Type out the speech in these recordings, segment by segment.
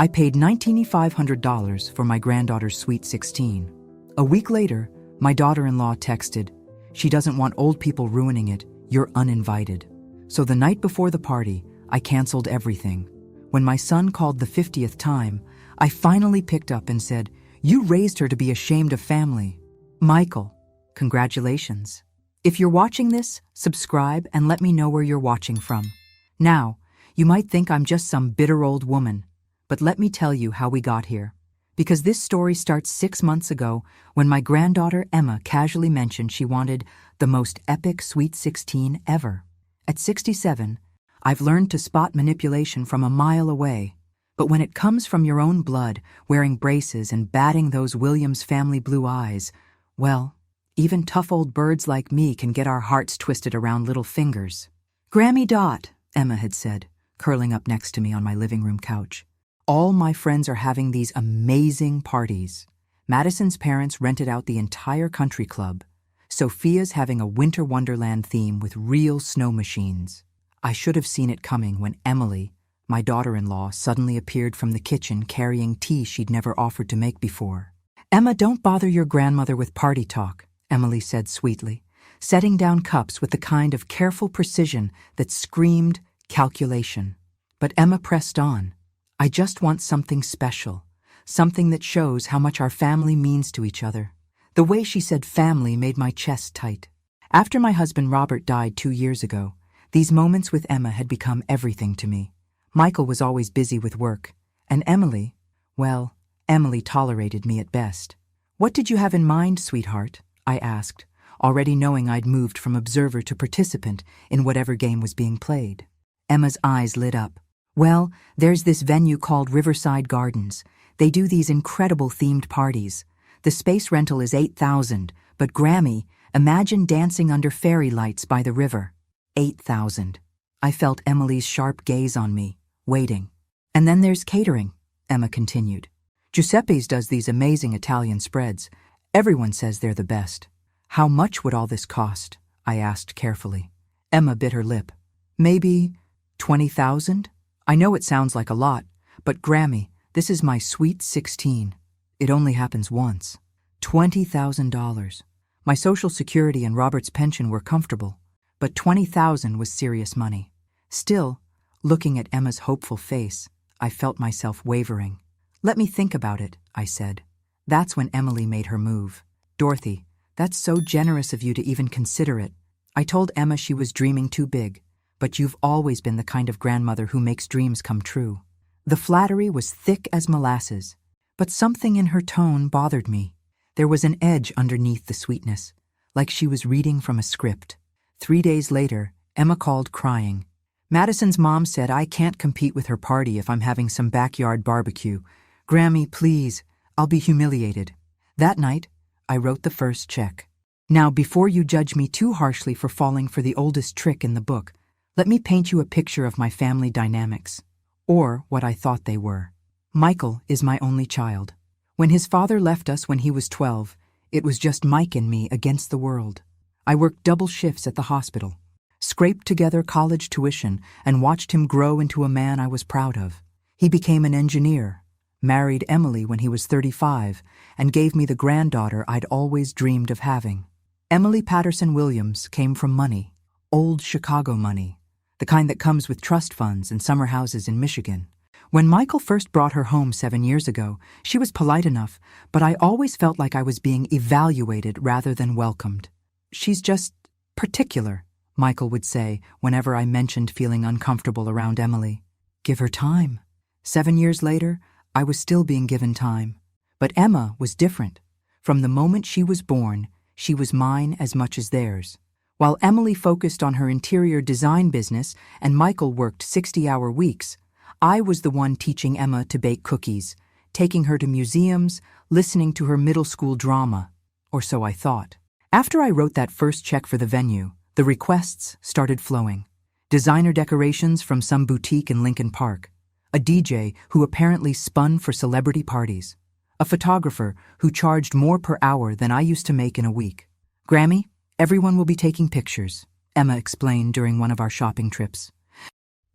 I paid $9,500 for my granddaughter's Sweet 16. A week later, my daughter-in-law texted, "She doesn't want old people ruining it, you're uninvited." So the night before the party, I canceled everything. When my son called the 50th time, I finally picked up and said, "You raised her to be ashamed of family." Michael, congratulations. If you're watching this, subscribe and let me know where you're watching from. Now, you might think I'm just some bitter old woman, but let me tell you how we got here. Because this story starts 6 months ago when my granddaughter Emma casually mentioned she wanted the most epic Sweet 16 ever. At 67, I've learned to spot manipulation from a mile away. But when it comes from your own blood, wearing braces and batting those Williams family blue eyes, well, even tough old birds like me can get our hearts twisted around little fingers. "Grammy Dot," Emma had said, curling up next to me on my living room couch. "All my friends are having these amazing parties. Madison's parents rented out the entire country club. Sophia's having a winter wonderland theme with real snow machines." I should have seen it coming when Emily, my daughter-in-law, suddenly appeared from the kitchen carrying tea she'd never offered to make before. "Emma, don't bother your grandmother with party talk," Emily said sweetly, setting down cups with the kind of careful precision that screamed calculation. But Emma pressed on. "I just want something special, something that shows how much our family means to each other." The way she said family made my chest tight. After my husband Robert died 2 years ago, these moments with Emma had become everything to me. Michael was always busy with work, and Emily, well, Emily tolerated me at best. "What did you have in mind, sweetheart?" I asked, already knowing I'd moved from observer to participant in whatever game was being played. Emma's eyes lit up. "Well, there's this venue called Riverside Gardens. They do these incredible themed parties. The space rental is $8,000, but Grammy, imagine dancing under fairy lights by the river. $8,000. I felt Emily's sharp gaze on me, waiting. "And then there's catering," Emma continued. "Giuseppe's does these amazing Italian spreads. Everyone says they're the best." "How much would all this cost?" I asked carefully. Emma bit her lip. "Maybe 20,000? I know it sounds like a lot, but Grammy, this is my Sweet 16. It only happens once. $20,000. My Social Security and Robert's pension were comfortable, but $20,000 was serious money. Still, looking at Emma's hopeful face, I felt myself wavering. "Let me think about it," I said. That's when Emily made her move. "Dorothy, that's so generous of you to even consider it. I told Emma she was dreaming too big, but you've always been the kind of grandmother who makes dreams come true." The flattery was thick as molasses, but something in her tone bothered me. There was an edge underneath the sweetness, like she was reading from a script. 3 days later, Emma called crying. "Madison's mom said I can't compete with her party if I'm having some backyard barbecue. Grammy, please, I'll be humiliated." That night, I wrote the first check. Now, before you judge me too harshly for falling for the oldest trick in the book, let me paint you a picture of my family dynamics, or what I thought they were. Michael is my only child. When his father left us when he was 12, it was just Mike and me against the world. I worked double shifts at the hospital, scraped together college tuition, and watched him grow into a man I was proud of. He became an engineer, married Emily when he was 35, and gave me the granddaughter I'd always dreamed of having. Emily Patterson Williams came from money, old Chicago money, the kind that comes with trust funds and summer houses in Michigan. When Michael first brought her home 7 years ago, she was polite enough, but I always felt like I was being evaluated rather than welcomed. "She's just particular," Michael would say whenever I mentioned feeling uncomfortable around Emily. Give her time. 7 years later, I was still being given time. But Emma was different. From the moment she was born, she was mine as much as theirs. While Emily focused on her interior design business and Michael worked 60-hour weeks, I was the one teaching Emma to bake cookies, taking her to museums, listening to her middle school drama, or so I thought. After I wrote that first check for the venue, the requests started flowing. Designer decorations from some boutique in Lincoln Park, a DJ who apparently spun for celebrity parties, a photographer who charged more per hour than I used to make in a week. "Grammy, everyone will be taking pictures," Emma explained during one of our shopping trips.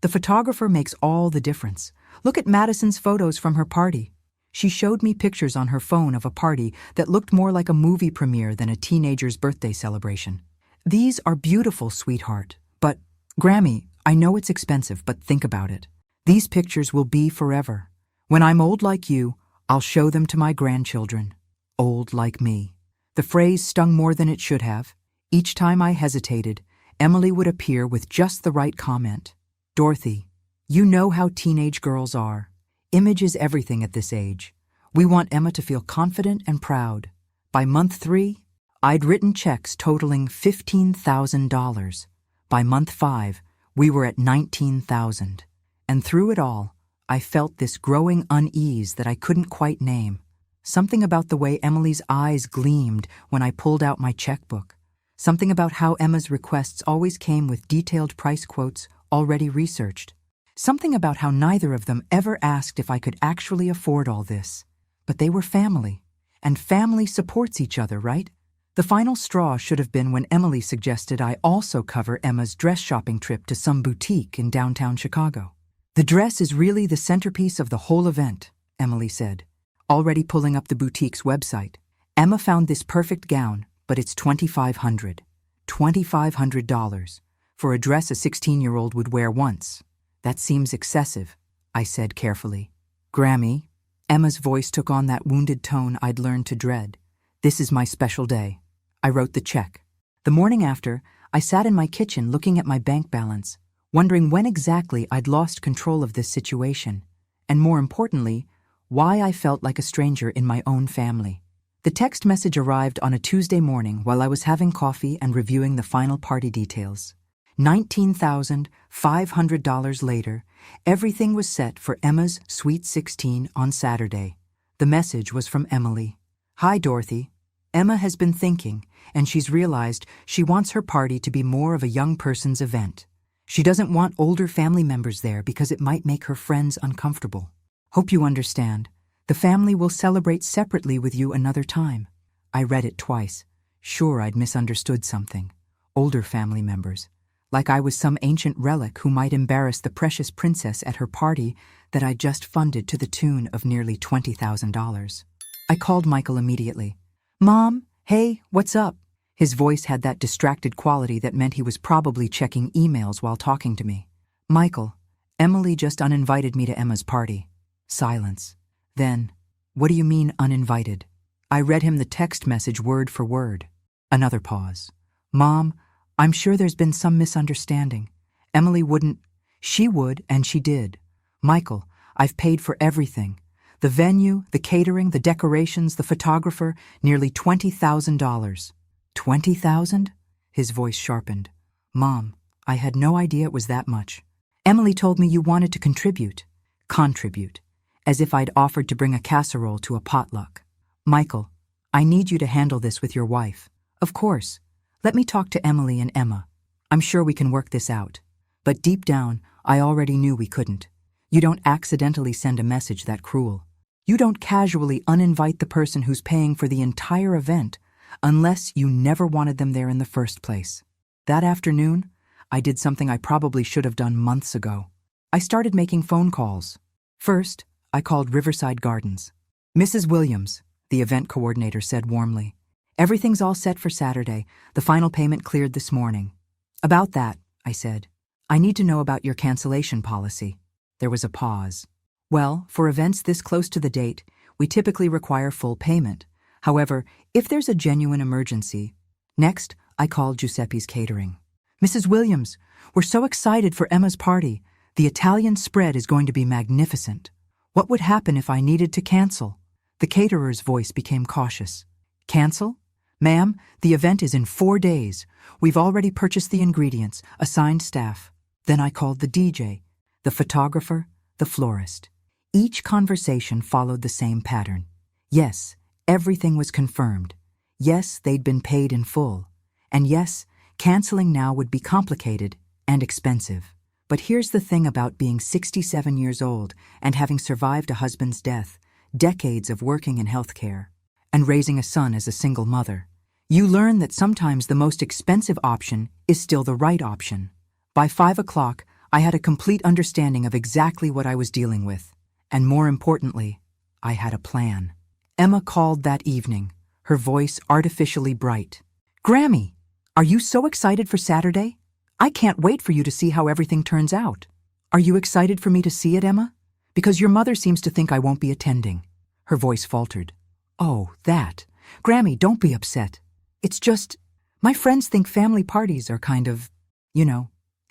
"The photographer makes all the difference. Look at Madison's photos from her party. She showed me pictures on her phone of a party that looked more like a movie premiere than a teenager's birthday celebration. These are beautiful, sweetheart. But, Grammy, I know it's expensive, but think about it. These pictures will be forever. When I'm old like you, I'll show them to my grandchildren. Old like me. The phrase stung more than it should have. Each time I hesitated, Emily would appear with just the right comment. Dorothy, you know how teenage girls are. Image is everything at this age. We want Emma to feel confident and proud. By month 3, I'd written checks totaling $15,000. By month 5, we were at $19,000. And through it all, I felt this growing unease that I couldn't quite name. Something about the way Emily's eyes gleamed when I pulled out my checkbook. Something about how Emma's requests always came with detailed price quotes already researched. Something about how neither of them ever asked if I could actually afford all this. But they were family, and family supports each other, right? The final straw should have been when Emily suggested I also cover Emma's dress shopping trip to some boutique in downtown Chicago. The dress is really the centerpiece of the whole event, Emily said, already pulling up the boutique's website. Emma found this perfect gown, but it's $2,500. $2,500 for a dress a 16-year-old would wear once. That seems excessive, I said carefully. Grammy, Emma's voice took on that wounded tone I'd learned to dread. This is my special day. I wrote the check. The morning after, I sat in my kitchen looking at my bank balance, wondering when exactly I'd lost control of this situation, and more importantly, why I felt like a stranger in my own family. The text message arrived on a Tuesday morning while I was having coffee and reviewing the final party details. $19,500 later, everything was set for Emma's Sweet 16 on Saturday. The message was from Emily. Hi, Dorothy. Emma has been thinking, and she's realized she wants her party to be more of a young person's event. She doesn't want older family members there because it might make her friends uncomfortable. Hope you understand. The family will celebrate separately with you another time. I read it twice. Sure, I'd misunderstood something. Older family members. Like I was some ancient relic who might embarrass the precious princess at her party that I'd just funded to the tune of nearly $20,000. I called Michael immediately. Mom, hey, what's up? His voice had that distracted quality that meant he was probably checking emails while talking to me. Michael, Emily just uninvited me to Emma's party. Silence. Then, what do you mean uninvited? I read him the text message word for word. Another pause. Mom, I'm sure there's been some misunderstanding. Emily wouldn't. She would, and she did. Michael, I've paid for everything. The venue, the catering, the decorations, the photographer, nearly $20,000. $20,000? His voice sharpened. Mom, I had no idea it was that much. Emily told me you wanted to contribute. Contribute. As if I'd offered to bring a casserole to a potluck. Michael, I need you to handle this with your wife. Of course. Let me talk to Emily and Emma. I'm sure we can work this out. But deep down, I already knew we couldn't. You don't accidentally send a message that cruel. You don't casually uninvite the person who's paying for the entire event unless you never wanted them there in the first place. That afternoon, I did something I probably should have done months ago. I started making phone calls. First, I called Riverside Gardens. Mrs. Williams, the event coordinator said warmly. Everything's all set for Saturday. The final payment cleared this morning. About that, I said. I need to know about your cancellation policy. There was a pause. Well, for events this close to the date, we typically require full payment. However, if there's a genuine emergency. Next, I called Giuseppe's Catering. Mrs. Williams, we're so excited for Emma's party. The Italian spread is going to be magnificent. What would happen if I needed to cancel? The caterer's voice became cautious. Cancel? Ma'am, the event is in 4 days. We've already purchased the ingredients, assigned staff. Then I called the DJ, the photographer, the florist. Each conversation followed the same pattern. Yes, everything was confirmed. Yes, they'd been paid in full. And yes, canceling now would be complicated and expensive. But here's the thing about being 67 years old and having survived a husband's death, decades of working in healthcare, and raising a son as a single mother. You learn that sometimes the most expensive option is still the right option. By 5 o'clock, I had a complete understanding of exactly what I was dealing with. And more importantly, I had a plan. Emma called that evening, her voice artificially bright. "Grammy, are you so excited for Saturday? I can't wait for you to see how everything turns out." "Are you excited for me to see it, Emma? Because your mother seems to think I won't be attending." Her voice faltered. "Oh, that. Grammy, don't be upset. It's just, my friends think family parties are kind of,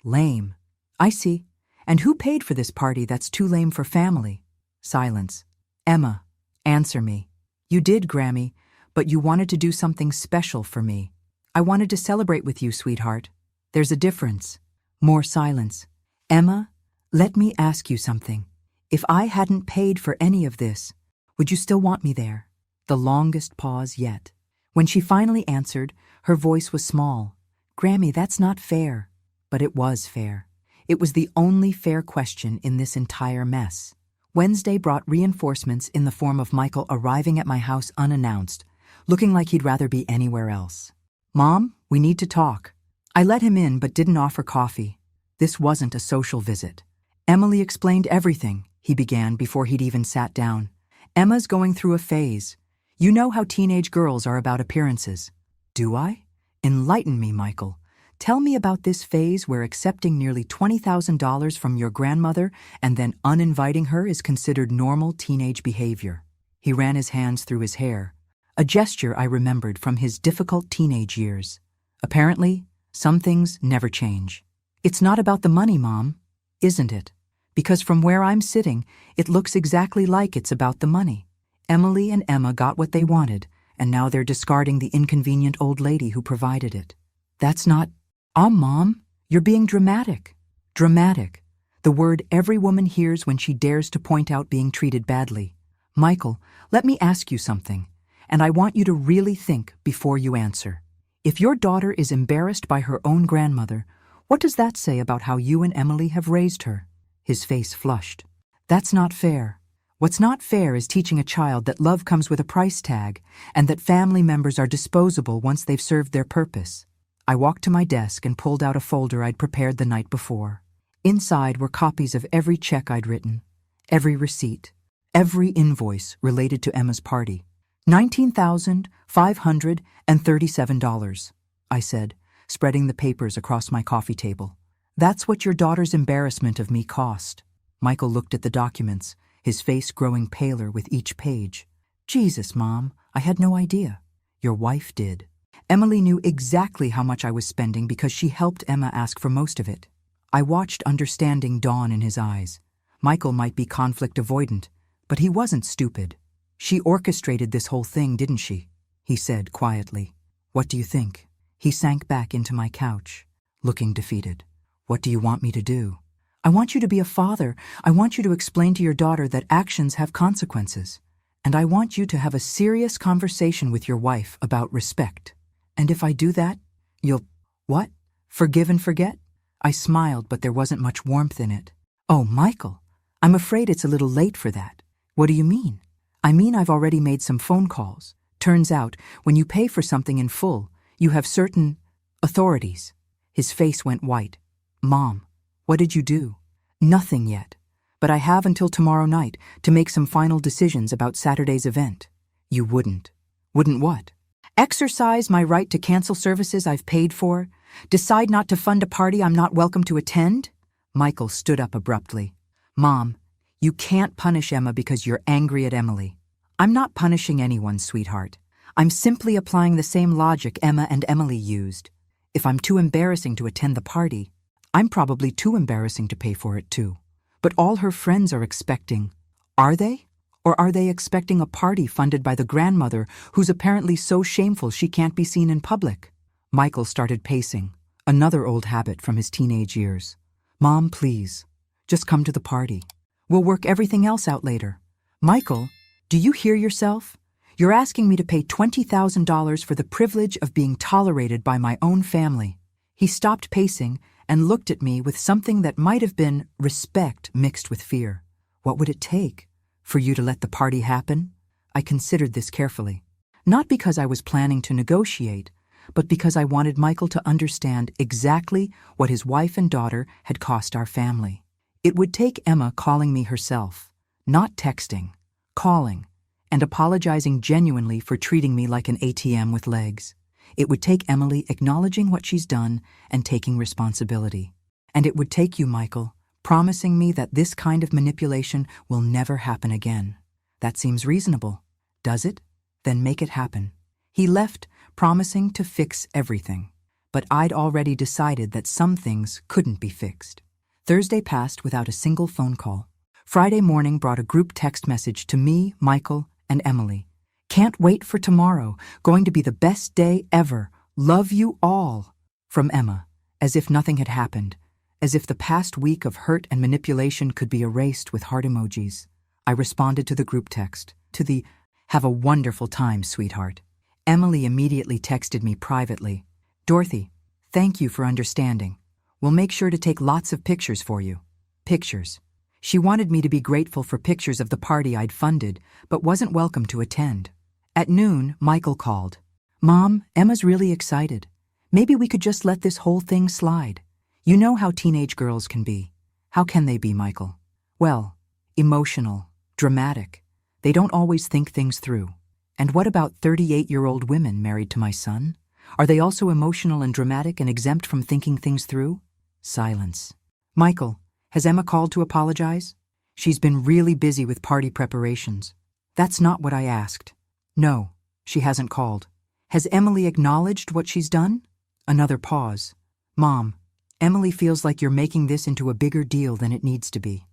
lame." "I see. And who paid for this party that's too lame for family?" Silence. "Emma, answer me." "You did, Grammy, but you wanted to do something special for me." "I wanted to celebrate with you, sweetheart." "There's a difference." More silence. "Emma, let me ask you something. If I hadn't paid for any of this, would you still want me there?" The longest pause yet. When she finally answered, her voice was small. "Grammy, that's not fair." But it was fair. It was the only fair question in this entire mess. Wednesday brought reinforcements in the form of Michael arriving at my house unannounced, looking like he'd rather be anywhere else. "Mom, we need to talk." I let him in but didn't offer coffee. This wasn't a social visit. "Emily explained everything," he began before he'd even sat down. "Emma's going through a phase. You know how teenage girls are about appearances." "Do I? Enlighten me, Michael. Tell me about this phase where accepting nearly $20,000 from your grandmother and then uninviting her is considered normal teenage behavior." He ran his hands through his hair, a gesture I remembered from his difficult teenage years. "Apparently, some things never change." "It's not about the money, Mom, isn't it? Because from where I'm sitting, it looks exactly like it's about the money. Emily and Emma got what they wanted, and now they're discarding the inconvenient old lady who provided it." "That's not—" Mom, you're being dramatic." "Dramatic. The word every woman hears when she dares to point out being treated badly. Michael, let me ask you something, and I want you to really think before you answer. If your daughter is embarrassed by her own grandmother, what does that say about how you and Emily have raised her?" His face flushed. "That's not fair. What's not fair is teaching a child that love comes with a price tag and that family members are disposable once they've served their purpose." I walked to my desk and pulled out a folder I'd prepared the night before. Inside were copies of every check I'd written, every receipt, every invoice related to Emma's party. $19,537, I said, spreading the papers across my coffee table. "That's what your daughter's embarrassment of me cost." Michael looked at the documents, his face growing paler with each page. "Jesus, Mom, I had no idea." "Your wife did. Emily knew exactly how much I was spending because she helped Emma ask for most of it." I watched understanding dawn in his eyes. Michael might be conflict avoidant, but he wasn't stupid. "She orchestrated this whole thing, didn't she?" he said quietly. "What do you think?" He sank back into my couch, looking defeated. "What do you want me to do?" "I want you to be a father. I want you to explain to your daughter that actions have consequences. And I want you to have a serious conversation with your wife about respect. And if I do that, you'll—" "What? Forgive and forget?" I smiled, but there wasn't much warmth in it. "Oh, Michael, I'm afraid it's a little late for that." "What do you mean?" "I mean I've already made some phone calls. Turns out, when you pay for something in full, you have certain authorities." His face went white. "Mom, what did you do?" "Nothing yet. But I have until tomorrow night to make some final decisions about Saturday's event." "You wouldn't." "Wouldn't what?" "Exercise my right to cancel services I've paid for? Decide not to fund a party I'm not welcome to attend?" Michael stood up abruptly. "Mom, you can't punish Emma because you're angry at Emily." "I'm not punishing anyone, sweetheart. I'm simply applying the same logic Emma and Emily used. If I'm too embarrassing to attend the party, I'm probably too embarrassing to pay for it too. But all her friends are expecting. Are they? Or are they expecting a party funded by the grandmother who's apparently so shameful she can't be seen in public?" Michael started pacing, another old habit from his teenage years. "Mom, please, just come to the party. We'll work everything else out later." "Michael, do you hear yourself? You're asking me to pay $20,000 for the privilege of being tolerated by my own family." He stopped pacing and looked at me with something that might have been respect mixed with fear. "What would it take? For you to let the party happen?" I considered this carefully. Not because I was planning to negotiate, but because I wanted Michael to understand exactly what his wife and daughter had cost our family. It would take Emma calling me herself, not texting, calling, and apologizing genuinely for treating me like an ATM with legs. It would take Emily acknowledging what she's done and taking responsibility. And it would take you, Michael, promising me that this kind of manipulation will never happen again. That seems reasonable, does it? Then make it happen. He left, promising to fix everything. But I'd already decided that some things couldn't be fixed. Thursday passed without a single phone call. Friday morning brought a group text message to me, Michael, and Emily. Can't wait for tomorrow. Going to be the best day ever. Love you all. From Emma, as if nothing had happened, as if the past week of hurt and manipulation could be erased with heart emojis. I responded to the group text, to the, "Have a wonderful time, sweetheart." Emily immediately texted me privately. Dorothy, thank you for understanding. We'll make sure to take lots of pictures for you. Pictures. She wanted me to be grateful for pictures of the party I'd funded, but wasn't welcome to attend. At noon, Michael called. Mom, Emma's really excited. Maybe we could just let this whole thing slide. You know how teenage girls can be. How can they be, Michael? Well, emotional, dramatic. They don't always think things through. And what about 38-year-old women married to my son? Are they also emotional and dramatic and exempt from thinking things through? Silence. Michael, has Emma called to apologize? She's been really busy with party preparations. That's not what I asked. No, she hasn't called. Has Emily acknowledged what she's done? Another pause. Mom, Emily feels like you're making this into a bigger deal than it needs to be.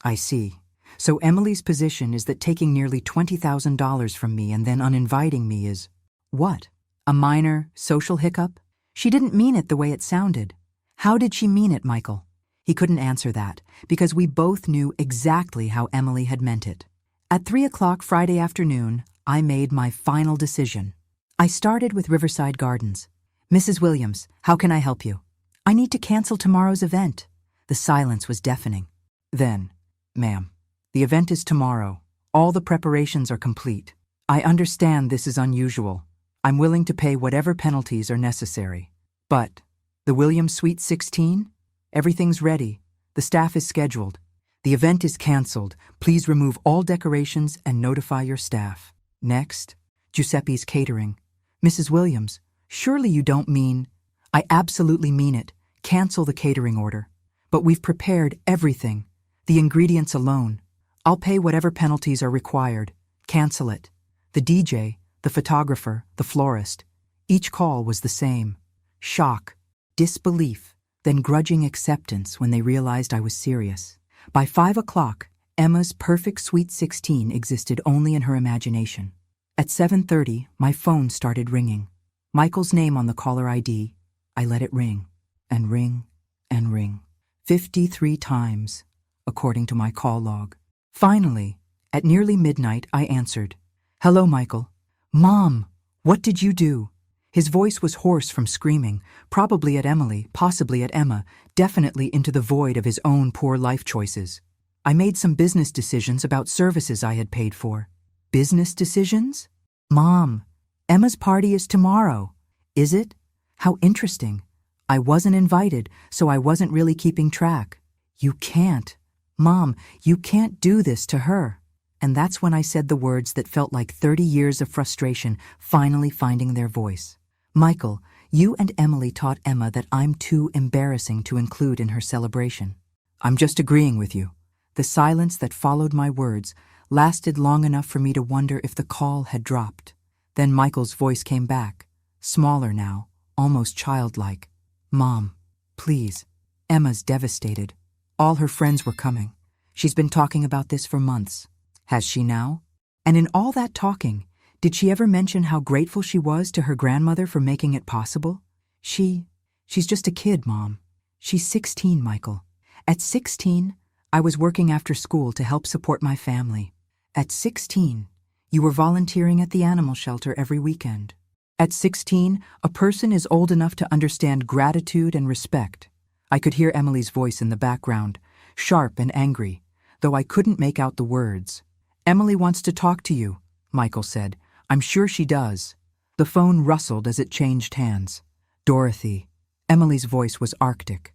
I see. So Emily's position is that taking nearly $20,000 from me and then uninviting me is, what? A minor social hiccup? She didn't mean it the way it sounded. How did she mean it, Michael? He couldn't answer that, because we both knew exactly how Emily had meant it. At 3 o'clock Friday afternoon, I made my final decision. I started with Riverside Gardens. Mrs. Williams, how can I help you? I need to cancel tomorrow's event. The silence was deafening. Then, ma'am, the event is tomorrow. All the preparations are complete. I understand this is unusual. I'm willing to pay whatever penalties are necessary. But, the Williams Suite 16? Everything's ready. The staff is scheduled. The event is canceled. Please remove all decorations and notify your staff. Next, Giuseppe's Catering. Mrs. Williams, surely you don't mean... I absolutely mean it. Cancel the catering order. But we've prepared everything. The ingredients alone. I'll pay whatever penalties are required. Cancel it. The DJ, the photographer, the florist. Each call was the same. Shock, disbelief, then grudging acceptance when they realized I was serious. By 5 o'clock, Emma's perfect Suite 16 existed only in her imagination. At 7:30, my phone started ringing. Michael's name on the caller ID. I let it ring, and ring, and ring. 53 times, according to my call log. Finally, at nearly midnight, I answered. Hello, Michael. Mom, what did you do? His voice was hoarse from screaming, probably at Emily, possibly at Emma, definitely into the void of his own poor life choices. I made some business decisions about services I had paid for. Business decisions? Mom, Emma's party is tomorrow. Is it? How interesting. I wasn't invited, so I wasn't really keeping track. You can't. Mom, you can't do this to her. And that's when I said the words that felt like 30 years of frustration finally finding their voice. Michael, you and Emily taught Emma that I'm too embarrassing to include in her celebration. I'm just agreeing with you. The silence that followed my words lasted long enough for me to wonder if the call had dropped. Then Michael's voice came back, smaller now, almost childlike. Mom, please. Emma's devastated. All her friends were coming. She's been talking about this for months. Has she now? And in all that talking, did she ever mention how grateful she was to her grandmother for making it possible? She's just a kid, Mom. She's 16, Michael. At 16, I was working after school to help support my family. At 16, you were volunteering at the animal shelter every weekend. At 16, a person is old enough to understand gratitude and respect. I could hear Emily's voice in the background, sharp and angry, though I couldn't make out the words. Emily wants to talk to you, Michael said. I'm sure she does. The phone rustled as it changed hands. Dorothy. Emily's voice was arctic.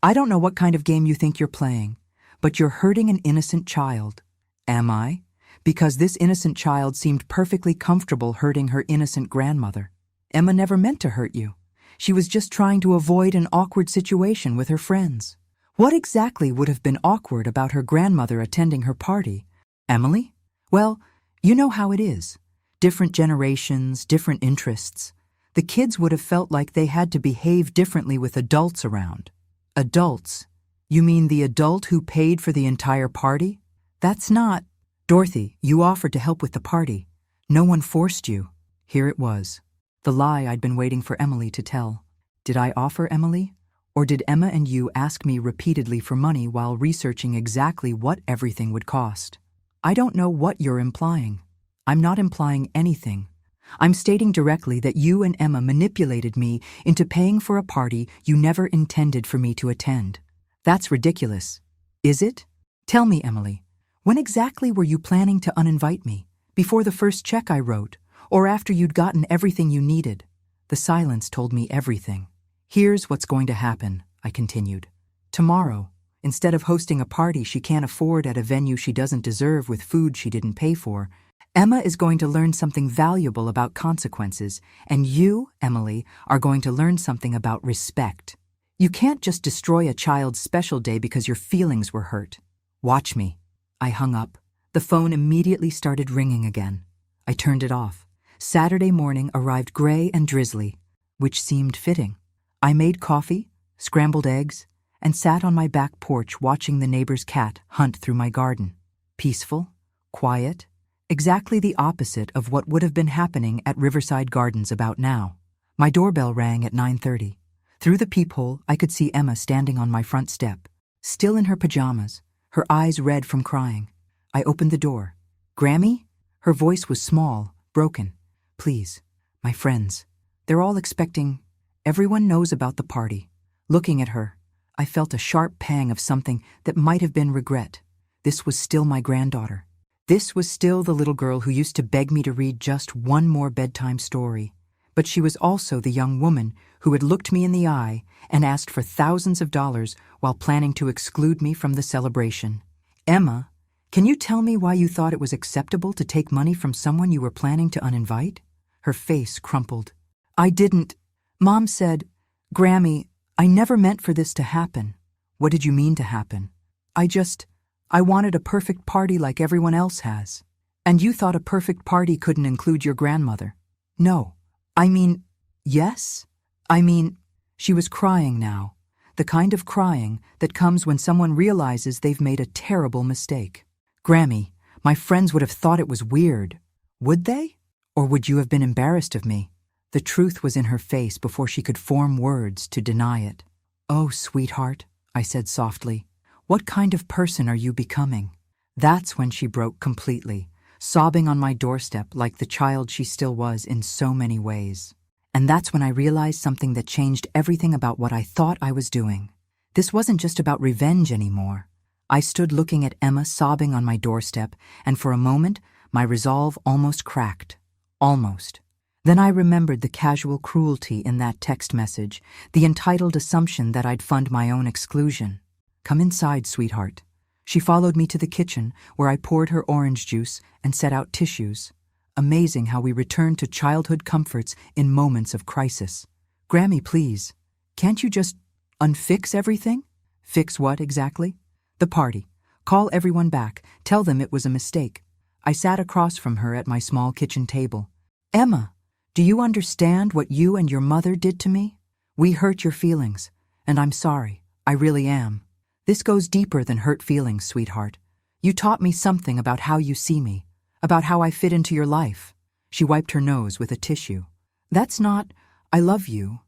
I don't know what kind of game you think you're playing, but you're hurting an innocent child. Am I? Because this innocent child seemed perfectly comfortable hurting her innocent grandmother. Emma never meant to hurt you. She was just trying to avoid an awkward situation with her friends. What exactly would have been awkward about her grandmother attending her party? Emily? Well, you know how it is. Different generations, different interests. The kids would have felt like they had to behave differently with adults around. Adults? You mean the adult who paid for the entire party? That's not… Dorothy, you offered to help with the party. No one forced you. Here it was. The lie I'd been waiting for Emily to tell. Did I offer, Emily? Or did Emma and you ask me repeatedly for money while researching exactly what everything would cost? I don't know what you're implying. I'm not implying anything. I'm stating directly that you and Emma manipulated me into paying for a party you never intended for me to attend. That's ridiculous. Is it? Tell me, Emily, when exactly were you planning to uninvite me? Before the first check I wrote, or after you'd gotten everything you needed? The silence told me everything. Here's what's going to happen, I continued. Tomorrow, instead of hosting a party she can't afford at a venue she doesn't deserve with food she didn't pay for, Emma is going to learn something valuable about consequences, and you, Emily, are going to learn something about respect. You can't just destroy a child's special day because your feelings were hurt. Watch me. I hung up. The phone immediately started ringing again. I turned it off. Saturday morning arrived gray and drizzly, which seemed fitting. I made coffee, scrambled eggs, and sat on my back porch watching the neighbor's cat hunt through my garden. Peaceful, quiet, exactly the opposite of what would have been happening at Riverside Gardens about now. My doorbell rang at 9:30. Through the peephole, I could see Emma standing on my front step, still in her pajamas, her eyes red from crying. I opened the door. Grammy? Her voice was small, broken. Please, my friends. They're all expecting… Everyone knows about the party. Looking at her, I felt a sharp pang of something that might have been regret. This was still my granddaughter. This was still the little girl who used to beg me to read just one more bedtime story. But she was also the young woman who had looked me in the eye and asked for thousands of dollars while planning to exclude me from the celebration. Emma, can you tell me why you thought it was acceptable to take money from someone you were planning to uninvite? Her face crumpled. I didn't. Mom said, Grammy, I never meant for this to happen. What did you mean to happen? I wanted a perfect party like everyone else has. And you thought a perfect party couldn't include your grandmother. No. Yes? She was crying now. The kind of crying that comes when someone realizes they've made a terrible mistake. Grammy, my friends would have thought it was weird. Would they? Or would you have been embarrassed of me? The truth was in her face before she could form words to deny it. Oh, sweetheart, I said softly. What kind of person are you becoming? That's when she broke completely, sobbing on my doorstep like the child she still was in so many ways. And that's when I realized something that changed everything about what I thought I was doing. This wasn't just about revenge anymore. I stood looking at Emma sobbing on my doorstep, and for a moment, my resolve almost cracked. Almost. Then I remembered the casual cruelty in that text message, the entitled assumption that I'd fund my own exclusion. Come inside, sweetheart. She followed me to the kitchen, where I poured her orange juice and set out tissues. Amazing how we return to childhood comforts in moments of crisis. Grammy, please, can't you just unfix everything? Fix what exactly? The party. Call everyone back. Tell them it was a mistake. I sat across from her at my small kitchen table. Emma, do you understand what you and your mother did to me? We hurt your feelings, and I'm sorry. I really am. This goes deeper than hurt feelings, sweetheart. You taught me something about how you see me, about how I fit into your life. She wiped her nose with a tissue. That's not, I love you.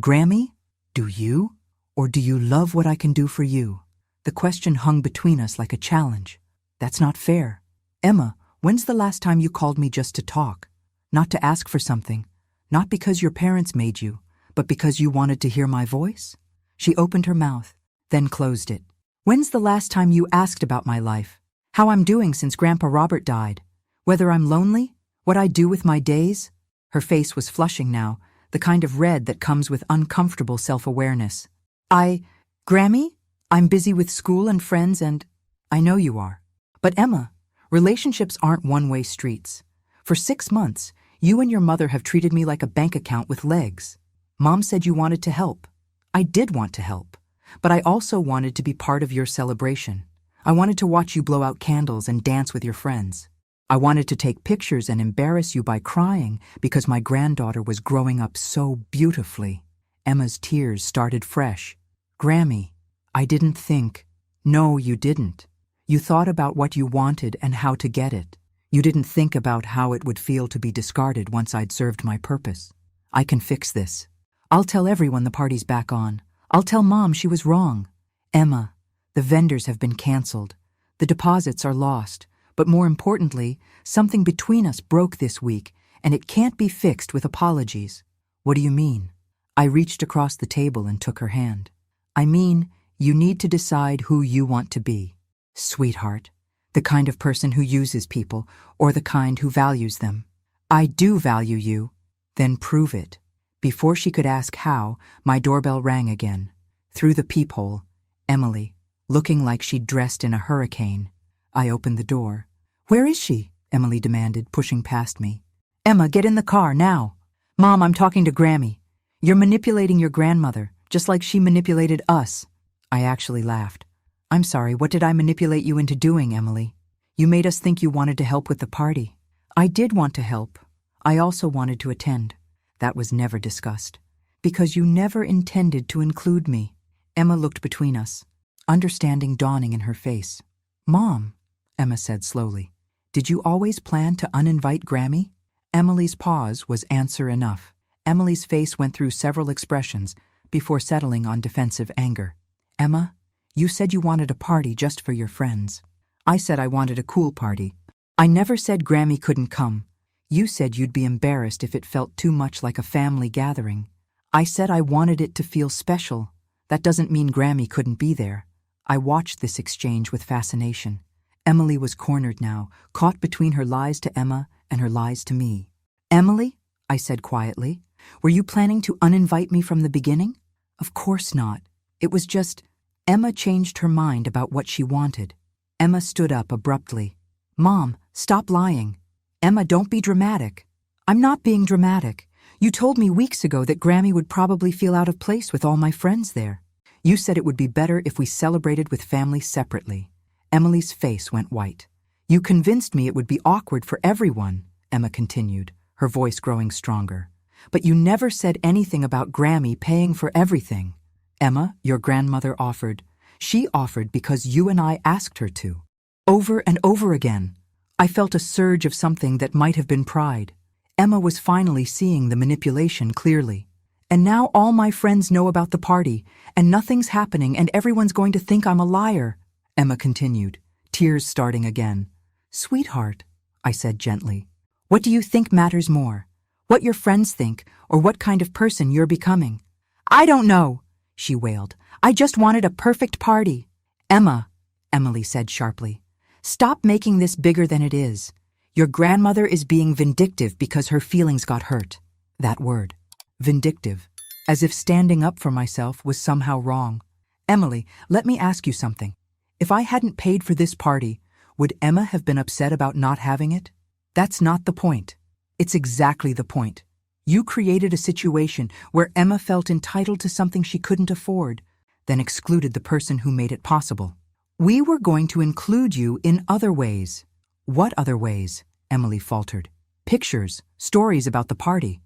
Grammy, do you? Or do you love what I can do for you? The question hung between us like a challenge. That's not fair. Emma, when's the last time you called me just to talk? Not to ask for something. Not because your parents made you, but because you wanted to hear my voice? She opened her mouth, then closed it. When's the last time you asked about my life? How I'm doing since Grandpa Robert died? Whether I'm lonely? What I do with my days? Her face was flushing now, the kind of red that comes with uncomfortable self-awareness. Grammy? I'm busy with school and friends and… I know you are. But Emma, relationships aren't one-way streets. For 6 months, you and your mother have treated me like a bank account with legs. Mom said you wanted to help. I did want to help. But I also wanted to be part of your celebration. I wanted to watch you blow out candles and dance with your friends. I wanted to take pictures and embarrass you by crying because my granddaughter was growing up so beautifully. Emma's tears started fresh. Grammy, I didn't think. No, you didn't. You thought about what you wanted and how to get it. You didn't think about how it would feel to be discarded once I'd served my purpose. I can fix this. I'll tell everyone the party's back on. I'll tell Mom she was wrong. Emma, the vendors have been canceled. The deposits are lost. But more importantly, something between us broke this week, and it can't be fixed with apologies. What do you mean? I reached across the table and took her hand. I mean, you need to decide who you want to be. Sweetheart, the kind of person who uses people, or the kind who values them. I do value you. Then prove it. Before she could ask how, my doorbell rang again. Through the peephole, Emily, looking like she'd dressed in a hurricane. I opened the door. Where is she? Emily demanded, pushing past me. Emma, get in the car, now. Mom, I'm talking to Grammy. You're manipulating your grandmother, just like she manipulated us. I actually laughed. I'm sorry, what did I manipulate you into doing, Emily? You made us think you wanted to help with the party. I did want to help. I also wanted to attend. That was never discussed. Because you never intended to include me. Emma looked between us, understanding dawning in her face. Mom, Emma said slowly, did you always plan to uninvite Grammy? Emily's pause was answer enough. Emily's face went through several expressions before settling on defensive anger. Emma, you said you wanted a party just for your friends. I said I wanted a cool party. I never said Grammy couldn't come. You said you'd be embarrassed if it felt too much like a family gathering. I said I wanted it to feel special. That doesn't mean Grammy couldn't be there. I watched this exchange with fascination. Emily was cornered now, caught between her lies to Emma and her lies to me. Emily, I said quietly, were you planning to uninvite me from the beginning? Of course not. It was just… Emma changed her mind about what she wanted. Emma stood up abruptly. Mom, stop lying. Emma, don't be dramatic. I'm not being dramatic. You told me weeks ago that Grammy would probably feel out of place with all my friends there. You said it would be better if we celebrated with family separately. Emily's face went white. You convinced me it would be awkward for everyone, Emma continued, her voice growing stronger. But you never said anything about Grammy paying for everything. Emma, your grandmother offered. She offered because you and I asked her to. Over and over again. I felt a surge of something that might have been pride. Emma was finally seeing the manipulation clearly. And now all my friends know about the party, and nothing's happening, and everyone's going to think I'm a liar, Emma continued, tears starting again. Sweetheart, I said gently, what do you think matters more? What your friends think, or what kind of person you're becoming? I don't know, she wailed. I just wanted a perfect party. Emma, Emily said sharply, stop making this bigger than it is. Your grandmother is being vindictive because her feelings got hurt. That word. Vindictive. As if standing up for myself was somehow wrong. Emily, let me ask you something. If I hadn't paid for this party, would Emma have been upset about not having it? That's not the point. It's exactly the point. You created a situation where Emma felt entitled to something she couldn't afford, then excluded the person who made it possible. We were going to include you in other ways. What other ways? Emily faltered. Pictures, stories about the party.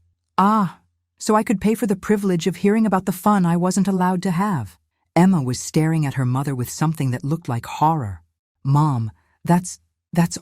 So I could pay for the privilege of hearing about the fun I wasn't allowed to have. Emma was staring at her mother with something that looked like horror. Mom, that's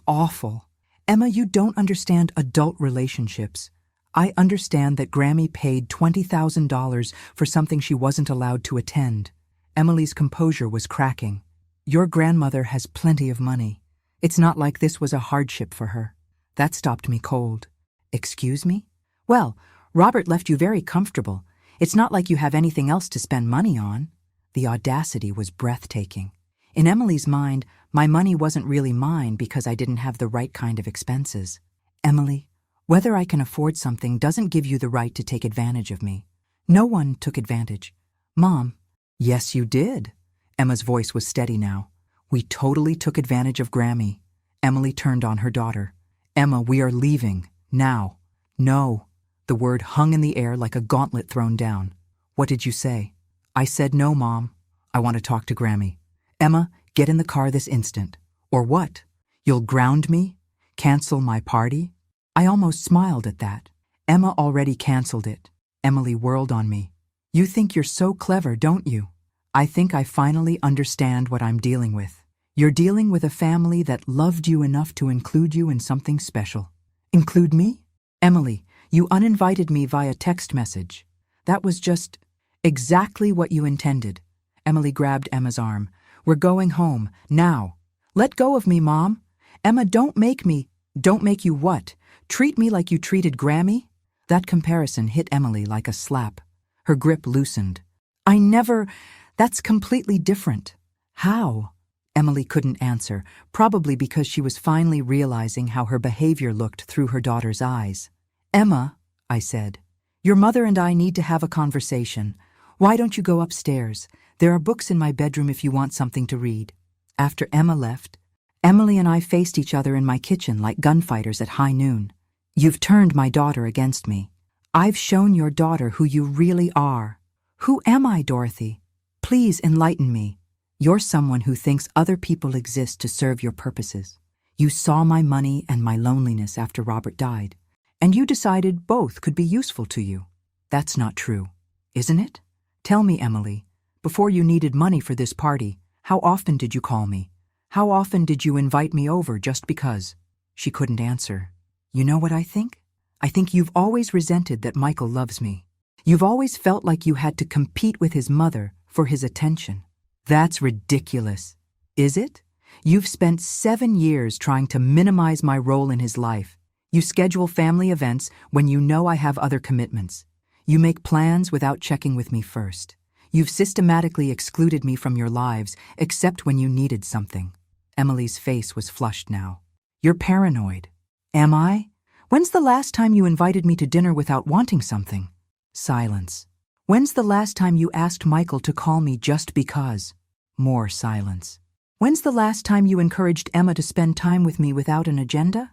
awful. Emma, you don't understand adult relationships. I understand that Grammy paid $20,000 for something she wasn't allowed to attend. Emily's composure was cracking. Your grandmother has plenty of money. It's not like this was a hardship for her. That stopped me cold. Excuse me? Well, Robert left you very comfortable. It's not like you have anything else to spend money on. The audacity was breathtaking. In Emily's mind, my money wasn't really mine because I didn't have the right kind of expenses. Emily, Whether I can afford something doesn't give you the right to take advantage of me. No one took advantage. Mom. Yes, you did. Emma's voice was steady now. We totally took advantage of Grammy. Emily turned on her daughter. Emma, we are leaving. Now. No. The word hung in the air like a gauntlet thrown down. What did you say? I said no, Mom. I want to talk to Grammy. Emma, get in the car this instant. Or what? You'll ground me? Cancel my party? I almost smiled at that. Emma already canceled it. Emily whirled on me. You think you're so clever, don't you? I think I finally understand what I'm dealing with. You're dealing with a family that loved you enough to include you in something special. Include me? Emily, you uninvited me via text message. That was just exactly what you intended. Emily grabbed Emma's arm. We're going home, now. Let go of me, Mom. Emma, don't make you what? Treat me like you treated Grammy? That comparison hit Emily like a slap. Her grip loosened. That's completely different. How? Emily couldn't answer, probably because she was finally realizing how her behavior looked through her daughter's eyes. Emma, I said, your mother and I need to have a conversation. Why don't you go upstairs? There are books in my bedroom if you want something to read. After Emma left, Emily and I faced each other in my kitchen like gunfighters at high noon. You've turned my daughter against me. I've shown your daughter who you really are. Who am I, Dorothy? Please enlighten me. You're someone who thinks other people exist to serve your purposes. You saw my money and my loneliness after Robert died, and you decided both could be useful to you. That's not true, isn't it? Tell me, Emily, before you needed money for this party, how often did you call me? How often did you invite me over just because? She couldn't answer. You know what I think? I think you've always resented that Michael loves me. You've always felt like you had to compete with his mother for his attention. That's ridiculous. Is it? You've spent 7 years trying to minimize my role in his life. You schedule family events when you know I have other commitments. You make plans without checking with me first. You've systematically excluded me from your lives, except when you needed something. Emily's face was flushed now. You're paranoid. Am I? When's the last time you invited me to dinner without wanting something? Silence. When's the last time you asked Michael to call me just because? More silence. When's the last time you encouraged Emma to spend time with me without an agenda?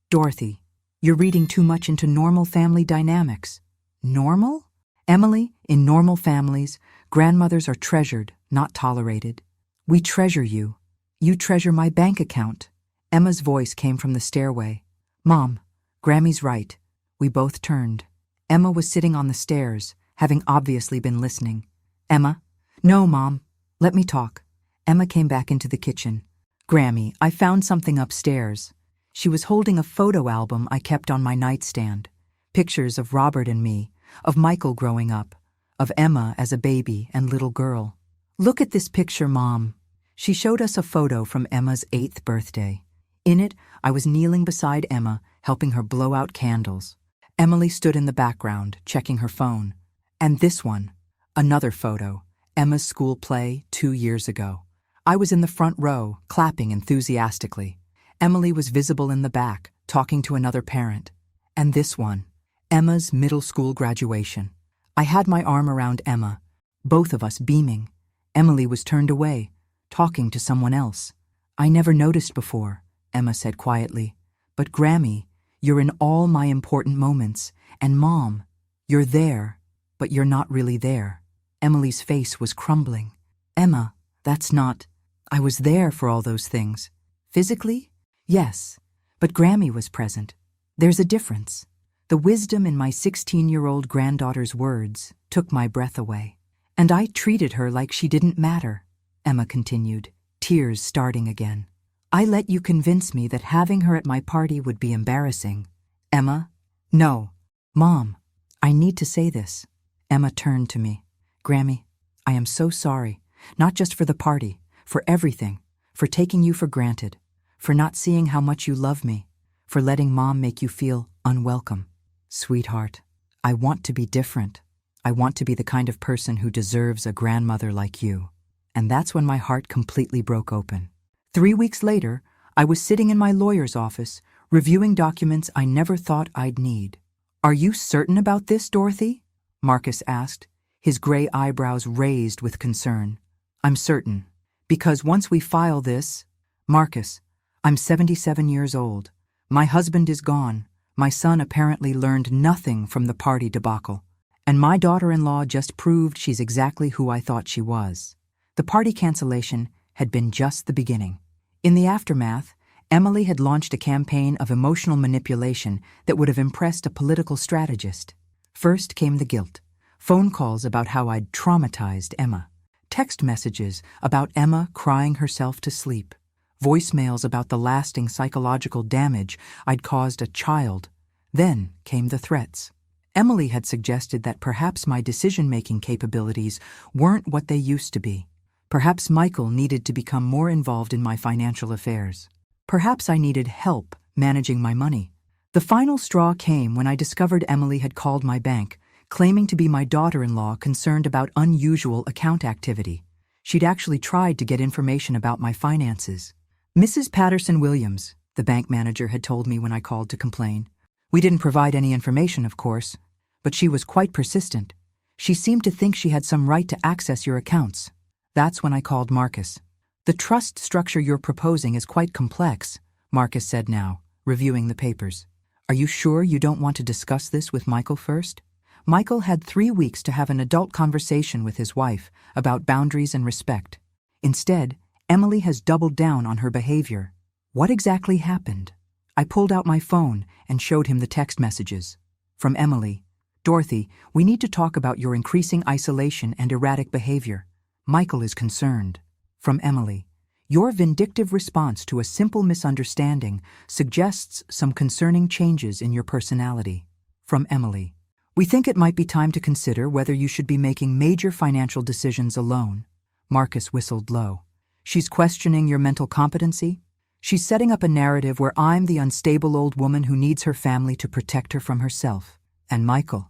Dorothy, you're reading too much into normal family dynamics. Normal? Emily, in normal families, grandmothers are treasured, not tolerated. We treasure you. You treasure my bank account. Emma's voice came from the stairway. Mom, Grammy's right. We both turned. Emma was sitting on the stairs, having obviously been listening. Emma? No, Mom. Let me talk. Emma came back into the kitchen. Grammy, I found something upstairs. She was holding a photo album I kept on my nightstand. Pictures of Robert and me, of Michael growing up, of Emma as a baby and little girl. Look at this picture, Mom. She showed us a photo from Emma's 8th birthday. In it, I was kneeling beside Emma, helping her blow out candles. Emily stood in the background, checking her phone. And this one, another photo, Emma's school play 2 years ago. I was in the front row, clapping enthusiastically. Emily was visible in the back, talking to another parent. And this one, Emma's middle school graduation. I had my arm around Emma, both of us beaming. Emily was turned away, talking to someone else. I never noticed before, Emma said quietly. But Grammy, you're in all my important moments. And Mom, you're there, but you're not really there. Emily's face was crumbling. Emma, that's not... I was there for all those things. Physically? Yes, but Grammy was present. There's a difference. The wisdom in my 16-year-old granddaughter's words took my breath away. And I treated her like she didn't matter, Emma continued, tears starting again. I let you convince me that having her at my party would be embarrassing. Emma? No. Mom, I need to say this. Emma turned to me. Grammy, I am so sorry, not just for the party, for everything, for taking you for granted, for not seeing how much you love me, for letting Mom make you feel unwelcome. Sweetheart, I want to be different. I want to be the kind of person who deserves a grandmother like you. And that's when my heart completely broke open. 3 weeks later, I was sitting in my lawyer's office, reviewing documents I never thought I'd need. "Are you certain about this, Dorothy?" Marcus asked, his gray eyebrows raised with concern. "I'm certain. Because once we file this—" "Marcus, I'm 77 years old. My husband is gone. My son apparently learned nothing from the party debacle. And my daughter-in-law just proved she's exactly who I thought she was." The party cancellation had been just the beginning. In the aftermath, Emily had launched a campaign of emotional manipulation that would have impressed a political strategist. First came the guilt. Phone calls about how I'd traumatized Emma. Text messages about Emma crying herself to sleep. Voicemails about the lasting psychological damage I'd caused a child. Then came the threats. Emily had suggested that perhaps my decision-making capabilities weren't what they used to be. Perhaps Michael needed to become more involved in my financial affairs. Perhaps I needed help managing my money. The final straw came when I discovered Emily had called my bank, claiming to be my daughter-in-law concerned about unusual account activity. She'd actually tried to get information about my finances. "Mrs. Patterson-Williams," the bank manager had told me when I called to complain. We didn't provide any information, of course, but she was quite persistent. She seemed to think she had some right to access your accounts. That's when I called Marcus. "The trust structure you're proposing is quite complex," Marcus said now, reviewing the papers. "Are you sure you don't want to discuss this with Michael first?" Michael had 3 weeks to have an adult conversation with his wife about boundaries and respect. Instead, Emily has doubled down on her behavior. What exactly happened? I pulled out my phone and showed him the text messages. From Emily: "Dorothy, we need to talk about your increasing isolation and erratic behavior. Michael is concerned." From Emily: "Your vindictive response to a simple misunderstanding suggests some concerning changes in your personality." From Emily: "We think it might be time to consider whether you should be making major financial decisions alone." Marcus whistled low. "She's questioning your mental competency? She's setting up a narrative where I'm the unstable old woman who needs her family to protect her from herself. And Michael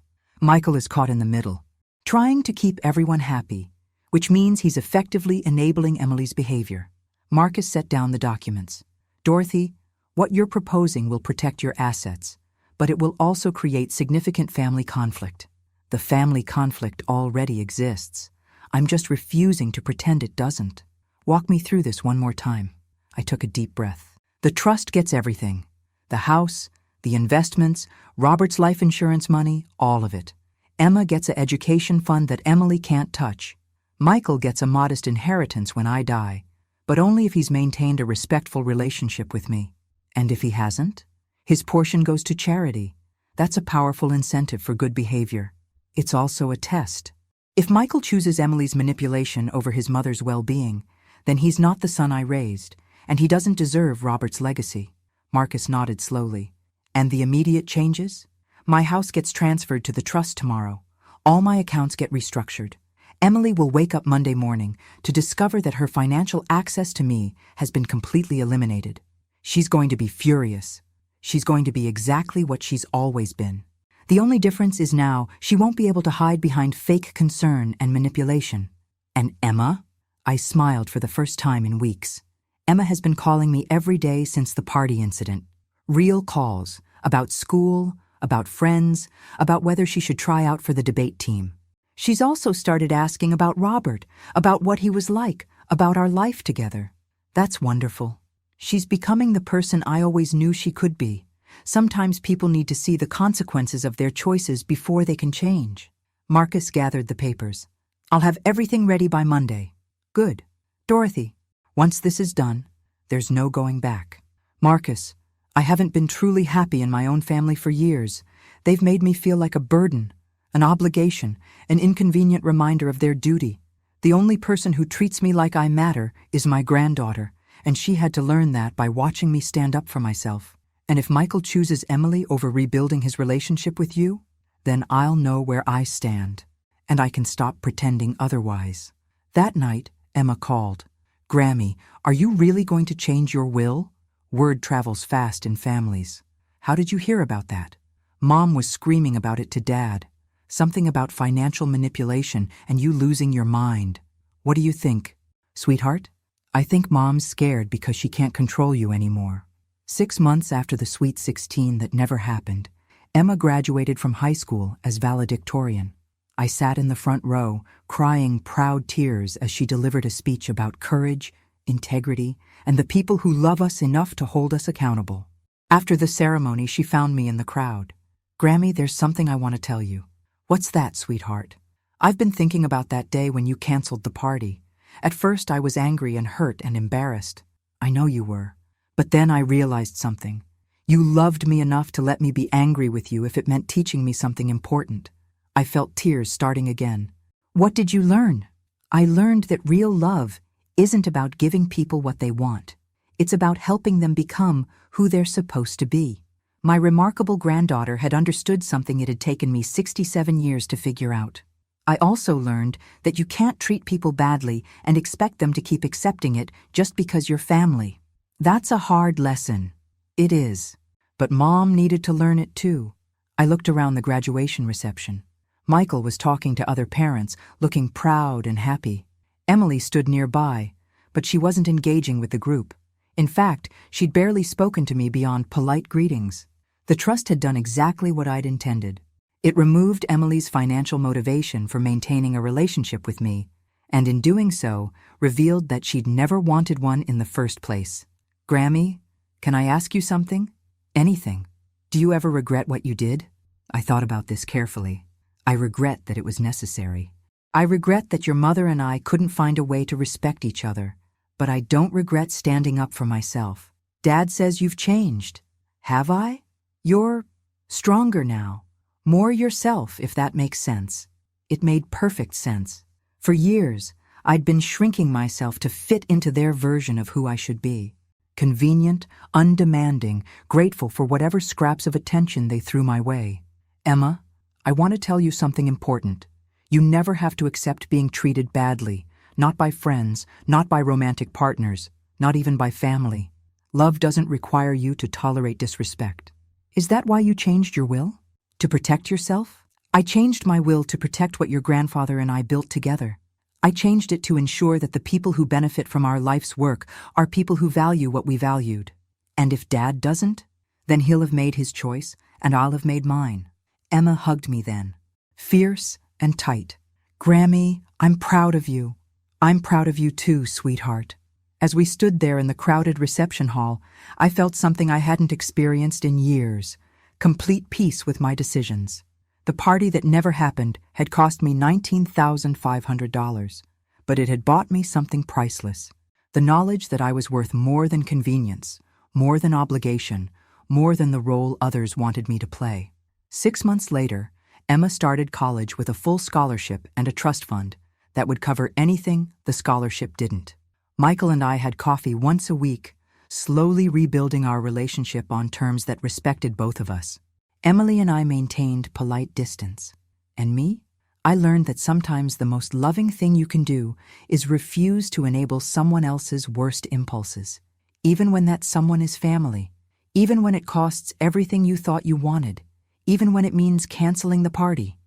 is caught in the middle, trying to keep everyone happy, which means he's effectively enabling Emily's behavior." Marcus set down the documents. "Dorothy, what you're proposing will protect your assets, but it will also create significant family conflict. The family conflict already exists. I'm just refusing to pretend it doesn't. Walk me through this one more time." I took a deep breath. "The trust gets everything. The house, the investments, Robert's life insurance money, all of it. Emma gets an education fund that Emily can't touch. Michael gets a modest inheritance when I die, but only if he's maintained a respectful relationship with me. And if he hasn't, his portion goes to charity. That's a powerful incentive for good behavior. It's also a test. If Michael chooses Emily's manipulation over his mother's well-being, then he's not the son I raised, and he doesn't deserve Robert's legacy." Marcus nodded slowly. "And the immediate changes? My house gets transferred to the trust tomorrow. All my accounts get restructured. Emily will wake up Monday morning to discover that her financial access to me has been completely eliminated. She's going to be furious. She's going to be exactly what she's always been. The only difference is now she won't be able to hide behind fake concern and manipulation. And Emma?" I smiled for the first time in weeks. "Emma has been calling me every day since the party incident. Real calls, about school, about friends, about whether she should try out for the debate team. She's also started asking about Robert, about what he was like, about our life together. That's wonderful. She's becoming the person I always knew she could be. Sometimes people need to see the consequences of their choices before they can change." Marcus gathered the papers. "I'll have everything ready by Monday." "Good. Dorothy, once this is done, there's no going back." "Marcus, I haven't been truly happy in my own family for years. They've made me feel like a burden, an obligation, an inconvenient reminder of their duty. The only person who treats me like I matter is my granddaughter, and she had to learn that by watching me stand up for myself. And if Michael chooses Emily over rebuilding his relationship with you, then I'll know where I stand, and I can stop pretending otherwise." That night, Emma called. "Grammy, are you really going to change your will? Word travels fast in families. How did you hear about that?" "Mom was screaming about it to Dad. Something about financial manipulation and you losing your mind. What do you think?" "Sweetheart, I think Mom's scared because she can't control you anymore. 6 months after the Sweet 16 that never happened, Emma graduated from high school as valedictorian. I sat in the front row, crying proud tears as she delivered a speech about courage, integrity, and the people who love us enough to hold us accountable. After the ceremony, she found me in the crowd. "Grammy, there's something I want to tell you." "What's that, sweetheart?" "I've been thinking about that day when you canceled the party. At first I was angry and hurt and embarrassed. I know you were. But then I realized something. You loved me enough to let me be angry with you if it meant teaching me something important." I felt tears starting again. "What did you learn?" "I learned that real love isn't about giving people what they want. It's about helping them become who they're supposed to be." My remarkable granddaughter had understood something it had taken me 67 years to figure out. I also learned that you can't treat people badly and expect them to keep accepting it just because you're family. That's a hard lesson. It is. But Mom needed to learn it too. I looked around the graduation reception. Michael was talking to other parents, looking proud and happy. Emily stood nearby, but she wasn't engaging with the group. In fact, she'd barely spoken to me beyond polite greetings. The trust had done exactly what I'd intended. It removed Emily's financial motivation for maintaining a relationship with me, and in doing so, revealed that she'd never wanted one in the first place. "Grammy, can I ask you something? Anything. Do you ever regret what you did?" I thought about this carefully. I regret that it was necessary. I regret that your mother and I couldn't find a way to respect each other, but I don't regret standing up for myself. Dad says you've changed. Have I? You're stronger now. More yourself, if that makes sense. It made perfect sense. For years, I'd been shrinking myself to fit into their version of who I should be. Convenient, undemanding, grateful for whatever scraps of attention they threw my way. Emma, I want to tell you something important. You never have to accept being treated badly, not by friends, not by romantic partners, not even by family. Love doesn't require you to tolerate disrespect. Is that why you changed your will? To protect yourself? I changed my will to protect what your grandfather and I built together. I changed it to ensure that the people who benefit from our life's work are people who value what we valued. And if Dad doesn't, then he'll have made his choice, and I'll have made mine. Emma hugged me then, fierce and tight. "Grammy, I'm proud of you. I'm proud of you too, sweetheart." As we stood there in the crowded reception hall, I felt something I hadn't experienced in years, complete peace with my decisions. The party that never happened had cost me $19,500, but it had bought me something priceless. The knowledge that I was worth more than convenience, more than obligation, more than the role others wanted me to play. 6 months later, Emma started college with a full scholarship and a trust fund that would cover anything the scholarship didn't. Michael and I had coffee once a week, slowly rebuilding our relationship on terms that respected both of us. Emily and I maintained polite distance. And me? I learned that sometimes the most loving thing you can do is refuse to enable someone else's worst impulses, even when that someone is family, even when it costs everything you thought you wanted, even when it means canceling the party.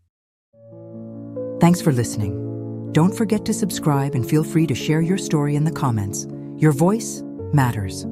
Thanks for listening. Don't forget to subscribe and feel free to share your story in the comments. Your voice matters.